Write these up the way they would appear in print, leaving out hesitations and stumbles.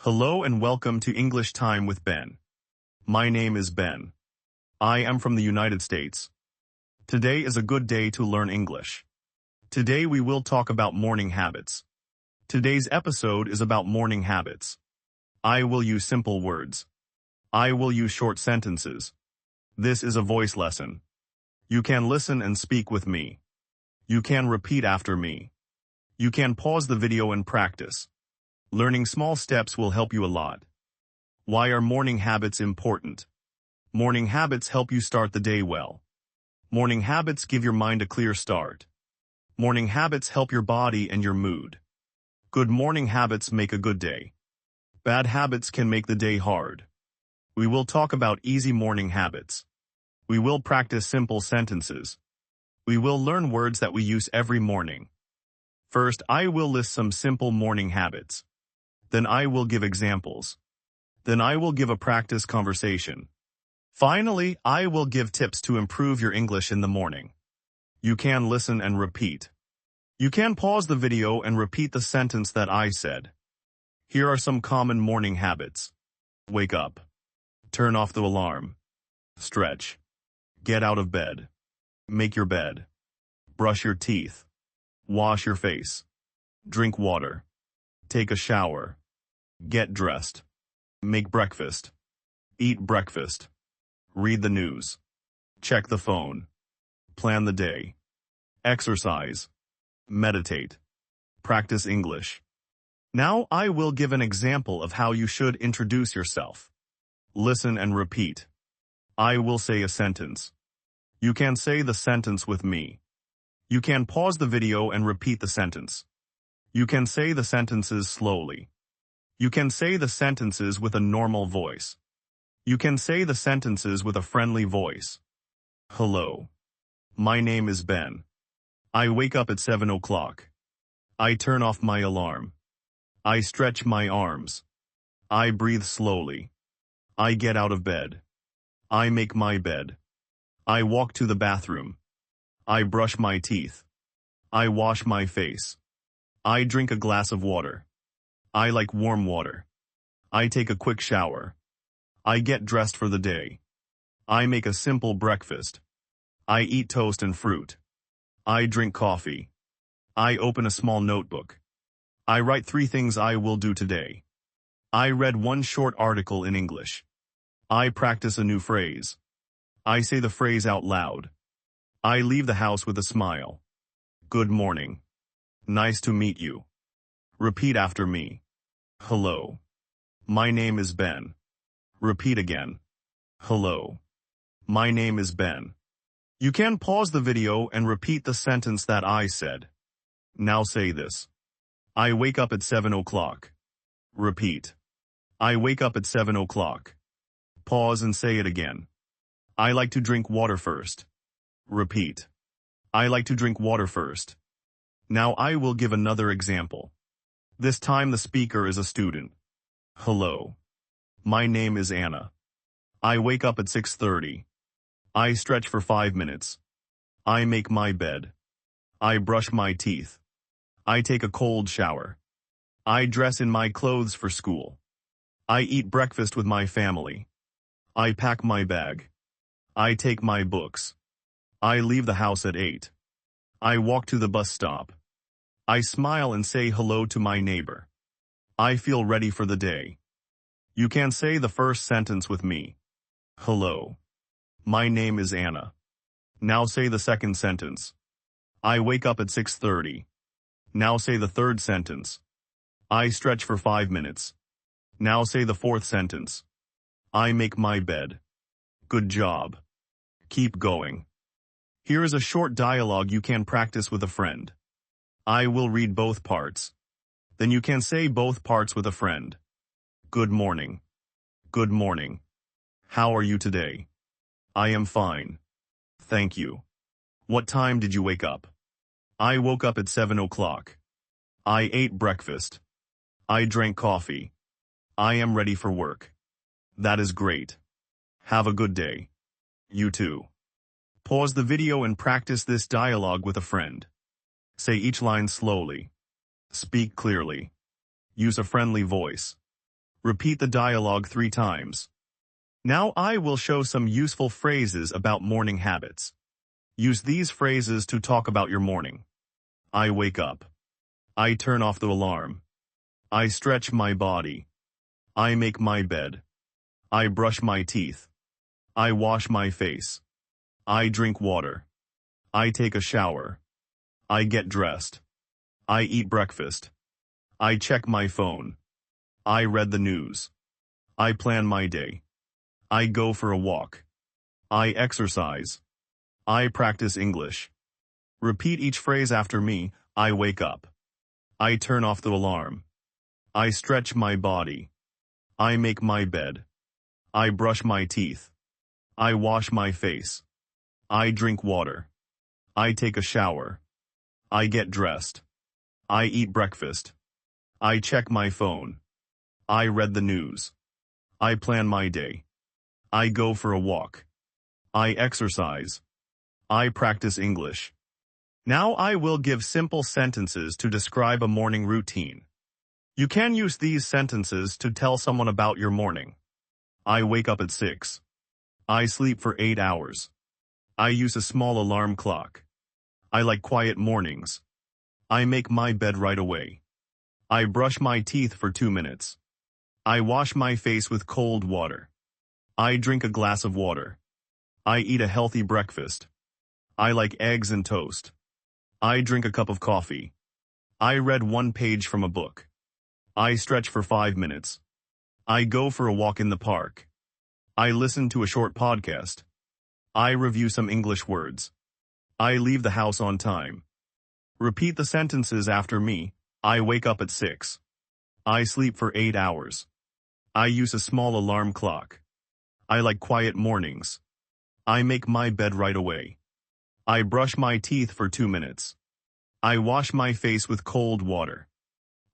Hello and welcome to English Time with Ben. My name is Ben. I am from the United States. Today is a good day to learn English. Today we will talk about morning habits. Today's episode is about morning habits. I will use simple words. I will use short sentences. This is a voice lesson. You can listen and speak with me. You can repeat after me. You can pause the video and practice. Learning small steps will help you a lot. Why are morning habits important? Morning habits help you start the day well. Morning habits give your mind a clear start. Morning habits help your body and your mood. Good morning habits make a good day. Bad habits can make the day hard. We will talk about easy morning habits. We will practice simple sentences. We will learn words that we use every morning. First, I will list some simple morning habits. Then I will give examples. Then I will give a practice conversation. Finally, I will give tips to improve your English in the morning. You can listen and repeat. You can pause the video and repeat the sentence that I said. Here are some common morning habits. Wake up. Turn off the alarm. Stretch. Get out of bed. Make your bed. Brush your teeth. Wash your face. Drink water. Take a shower. Get dressed. Make breakfast. Eat breakfast. Read the news. Check the phone. Plan the day. Exercise. Meditate. Practice English. Now I will give an example of how you should introduce yourself. Listen and repeat. I will say a sentence. You can say the sentence with me. You can pause the video and repeat the sentence. You can say the sentences slowly. You can say the sentences with a normal voice. You can say the sentences with a friendly voice. Hello. My name is Ben. I wake up at 7 o'clock. I turn off my alarm. I stretch my arms. I breathe slowly. I get out of bed. I make my bed. I walk to the bathroom. I brush my teeth. I wash my face. I drink a glass of water. I like warm water. I take a quick shower. I get dressed for the day. I make a simple breakfast. I eat toast and fruit. I drink coffee. I open a small notebook. I write 3 things I will do today. I read 1 short article in English. I practice a new phrase. I say the phrase out loud. I leave the house with a smile. Good morning. Nice to meet you. Repeat after me. Hello. My name is Ben. Repeat again. Hello. My name is Ben. You can pause the video and repeat the sentence that I said. Now say this. I wake up at 7 o'clock. Repeat. I wake up at 7 o'clock. Pause and say it again. I like to drink water first. Repeat. I like to drink water first. Now I will give another example. This time the speaker is a student. Hello. My name is Anna. I wake up at 6:30. I stretch for 5 minutes. I make my bed. I brush my teeth. I take a cold shower. I dress in my clothes for school. I eat breakfast with my family. I pack my bag. I take my books. I leave the house at 8. I walk to the bus stop. I smile and say hello to my neighbor. I feel ready for the day. You can say the first sentence with me. Hello. My name is Anna. Now say the second sentence. I wake up at 6:30. Now say the third sentence. I stretch for 5 minutes. Now say the fourth sentence. I make my bed. Good job. Keep going. Here is a short dialogue you can practice with a friend. I will read both parts. Then you can say both parts with a friend. Good morning. Good morning. How are you today? I am fine. Thank you. What time did you wake up? I woke up at 7 o'clock. I ate breakfast. I drank coffee. I am ready for work. That is great. Have a good day. You too. Pause the video and practice this dialogue with a friend. Say each line slowly. Speak clearly. Use a friendly voice. Repeat the dialogue 3 times. Now I will show some useful phrases about morning habits. Use these phrases to talk about your morning. I wake up. I turn off the alarm. I stretch my body. I make my bed. I brush my teeth. I wash my face. I drink water. I take a shower. I get dressed. I eat breakfast. I check my phone. I read the news. I plan my day. I go for a walk. I exercise. I practice English. Repeat each phrase after me. I wake up. I turn off the alarm. I stretch my body. I make my bed. I brush my teeth. I wash my face. I drink water. I take a shower. I get dressed. I eat breakfast. I check my phone. I read the news. I plan my day. I go for a walk. I exercise. I practice English. Now I will give simple sentences to describe a morning routine. You can use these sentences to tell someone about your morning. I wake up at 6. I sleep for 8 hours. I use a small alarm clock. I like quiet mornings. I make my bed right away. I brush my teeth for 2 minutes. I wash my face with cold water. I drink a glass of water. I eat a healthy breakfast. I like eggs and toast. I drink a cup of coffee. I read 1 page from a book. I stretch for 5 minutes. I go for a walk in the park. I listen to a short podcast. I review some English words. I leave the house on time. Repeat the sentences after me. I wake up at 6. I sleep for 8 hours. I use a small alarm clock. I like quiet mornings. I make my bed right away. I brush my teeth for 2 minutes. I wash my face with cold water.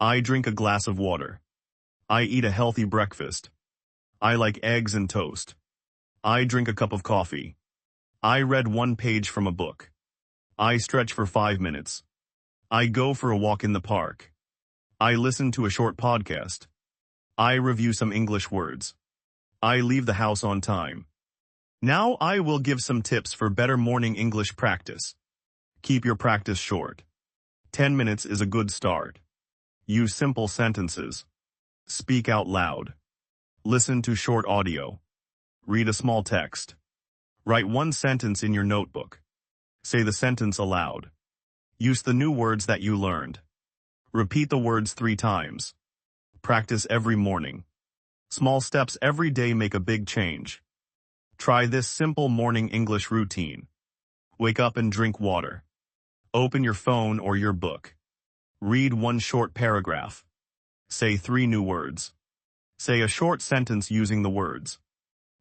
I drink a glass of water. I eat a healthy breakfast. I like eggs and toast. I drink a cup of coffee. I read 1 page from a book. I stretch for 5 minutes. I go for a walk in the park. I listen to a short podcast. I review some English words. I leave the house on time. Now I will give some tips for better morning English practice. Keep your practice short. 10 minutes is a good start. Use simple sentences. Speak out loud. Listen to short audio. Read a small text. Write 1 sentence in your notebook. Say the sentence aloud. Use the new words that you learned. Repeat the words 3 times. Practice every morning. Small steps every day make a big change. Try this simple morning English routine. Wake up and drink water. Open your phone or your book. Read 1 short paragraph. Say 3 new words. Say a short sentence using the words.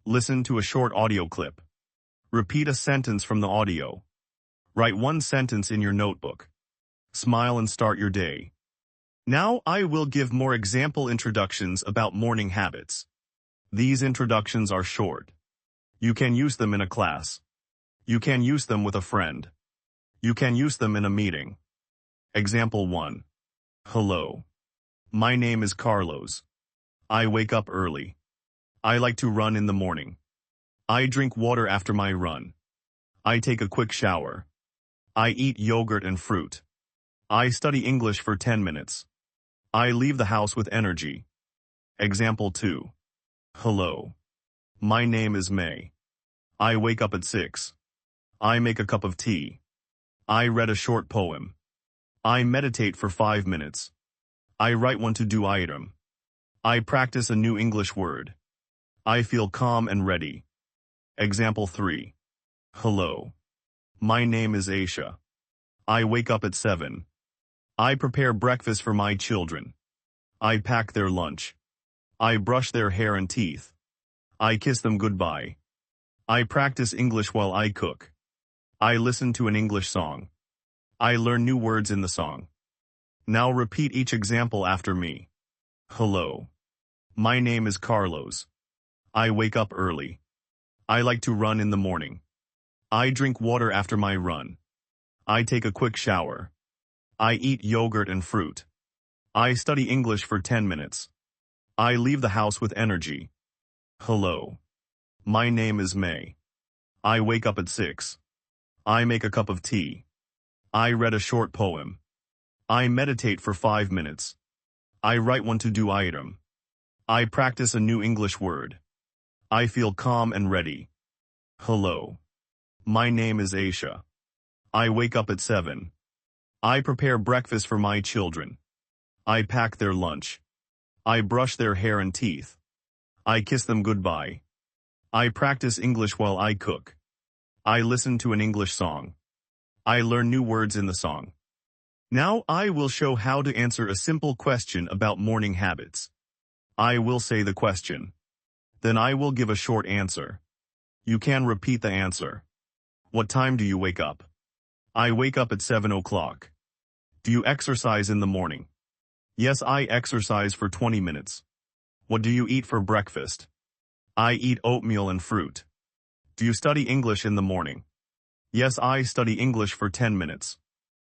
Listen to a short audio clip. Repeat a sentence from the audio. Write 1 sentence in your notebook. Smile and start your day. Now I will give more example introductions about morning habits. These introductions are short. You can use them in a class. You can use them with a friend. You can use them in a meeting. Example 1. Hello. My name is Carlos. I wake up early. I like to run in the morning. I drink water after my run. I take a quick shower. I eat yogurt and fruit. I study English for 10 minutes. I leave the house with energy. Example 2. Hello. My name is May. I wake up at 6. I make a cup of tea. I read a short poem. I meditate for 5 minutes. I write 1 to-do item. I practice a new English word. I feel calm and ready. Example 3. Hello. My name is Aisha. I wake up at 7. I prepare breakfast for my children. I pack their lunch. I brush their hair and teeth. I kiss them goodbye. I practice English while I cook. I listen to an English song. I learn new words in the song. Now repeat each example after me. Hello. My name is Carlos. I wake up early. I like to run in the morning. I drink water after my run. I take a quick shower. I eat yogurt and fruit. I study English for 10 minutes. I leave the house with energy. Hello. My name is May. I wake up at 6. I make a cup of tea. I read a short poem. I meditate for 5 minutes. I write one to-do item. I practice a new English word. I feel calm and ready. Hello. My name is Aisha. I wake up at 7. I prepare breakfast for my children. I pack their lunch. I brush their hair and teeth. I kiss them goodbye. I practice English while I cook. I listen to an English song. I learn new words in the song. Now I will show how to answer a simple question about morning habits. I will say the question. Then I will give a short answer. You can repeat the answer. What time do you wake up? I wake up at 7 o'clock. Do you exercise in the morning? Yes, I exercise for 20 minutes. What do you eat for breakfast? I eat oatmeal and fruit. Do you study English in the morning? Yes, I study English for 10 minutes.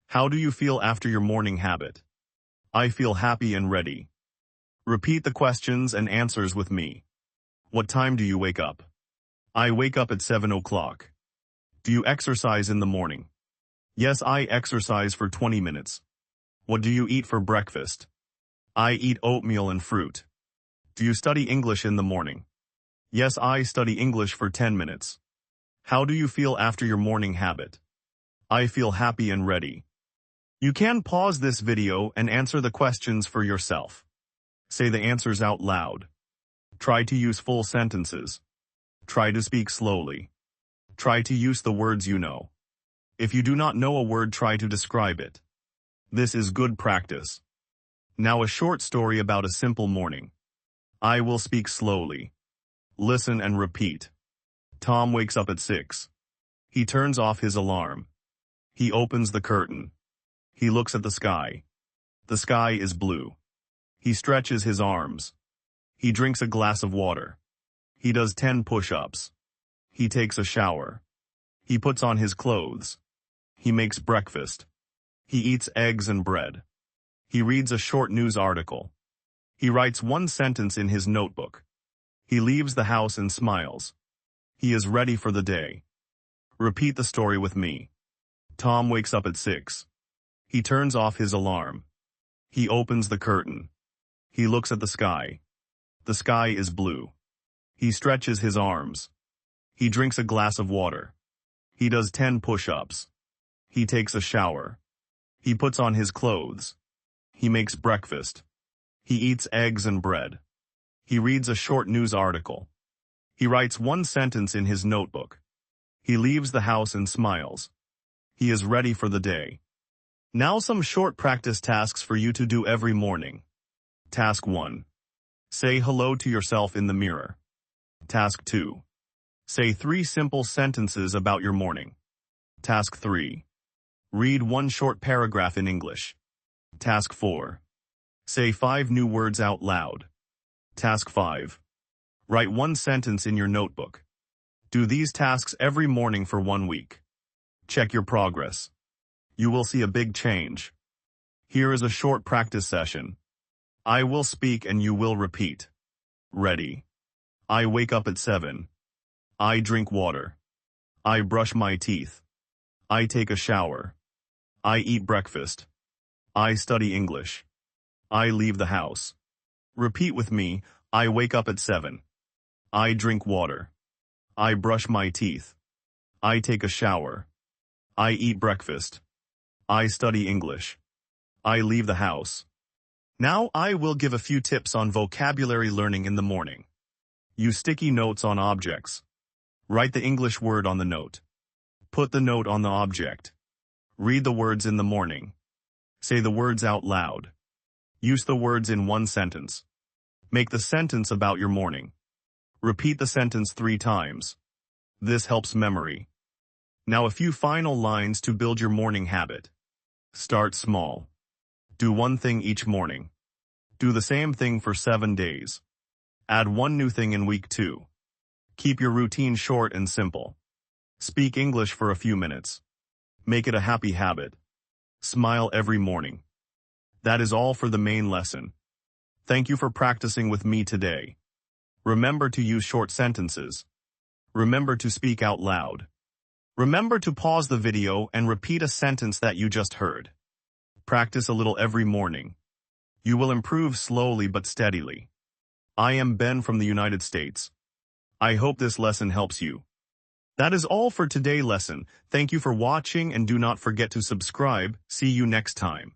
How do you feel after your morning habit? I feel happy and ready. Repeat the questions and answers with me. What time do you wake up? I wake up at 7 o'clock. Do you exercise in the morning? Yes, I exercise for 20 minutes. What do you eat for breakfast? I eat oatmeal and fruit. Do you study English in the morning? Yes, I study English for 10 minutes. How do you feel after your morning habit? I feel happy and ready. You can pause this video and answer the questions for yourself. Say the answers out loud. Try to use full sentences. Try to speak slowly. Try to use the words you know. If you do not know a word, try to describe it. This is good practice. Now a short story about a simple morning. I will speak slowly. Listen and repeat. Tom wakes up at 6. He turns off his alarm. He opens the curtain. He looks at the sky. The sky is blue. He stretches his arms. He drinks a glass of water. He does 10 push-ups. He takes a shower. He puts on his clothes. He makes breakfast. He eats eggs and bread. He reads a short news article. He writes one sentence in his notebook. He leaves the house and smiles. He is ready for the day. Repeat the story with me. Tom wakes up at 6. He turns off his alarm. He opens the curtain. He looks at the sky. The sky is blue. He stretches his arms. He drinks a glass of water. He does 10 push-ups. He takes a shower. He puts on his clothes. He makes breakfast. He eats eggs and bread. He reads a short news article. He writes one sentence in his notebook. He leaves the house and smiles. He is ready for the day. Now some short practice tasks for you to do every morning. Task 1. Say hello to yourself in the mirror. Task 2. Say 3 simple sentences about your morning. Task 3. Read one short paragraph in English. Task 4. Say 5 new words out loud. Task 5. Write one sentence in your notebook. Do these tasks every morning for 1 week. Check your progress. You will see a big change. Here is a short practice session. I will speak and you will repeat. Ready. I wake up at 7. I drink water. I brush my teeth. I take a shower. I eat breakfast. I study English. I leave the house. Repeat with me. I wake up at 7. I drink water. I brush my teeth. I take a shower. I eat breakfast. I study English. I leave the house. Now I will give a few tips on vocabulary learning in the morning. Use sticky notes on objects. Write the English word on the note. Put the note on the object. Read the words in the morning. Say the words out loud. Use the words in one sentence. Make the sentence about your morning. Repeat the sentence 3 times. This helps memory. Now a few final lines to build your morning habit. Start small. Do one thing each morning. Do the same thing for 7 days. Add one new thing in week 2. Keep your routine short and simple. Speak English for a few minutes. Make it a happy habit. Smile every morning. That is all for the main lesson. Thank you for practicing with me today. Remember to use short sentences. Remember to speak out loud. Remember to pause the video and repeat a sentence that you just heard. Practice a little every morning. You will improve slowly but steadily. I am Ben from the United States. I hope this lesson helps you. That is all for today's lesson. Thank you for watching and do not forget to subscribe. See you next time.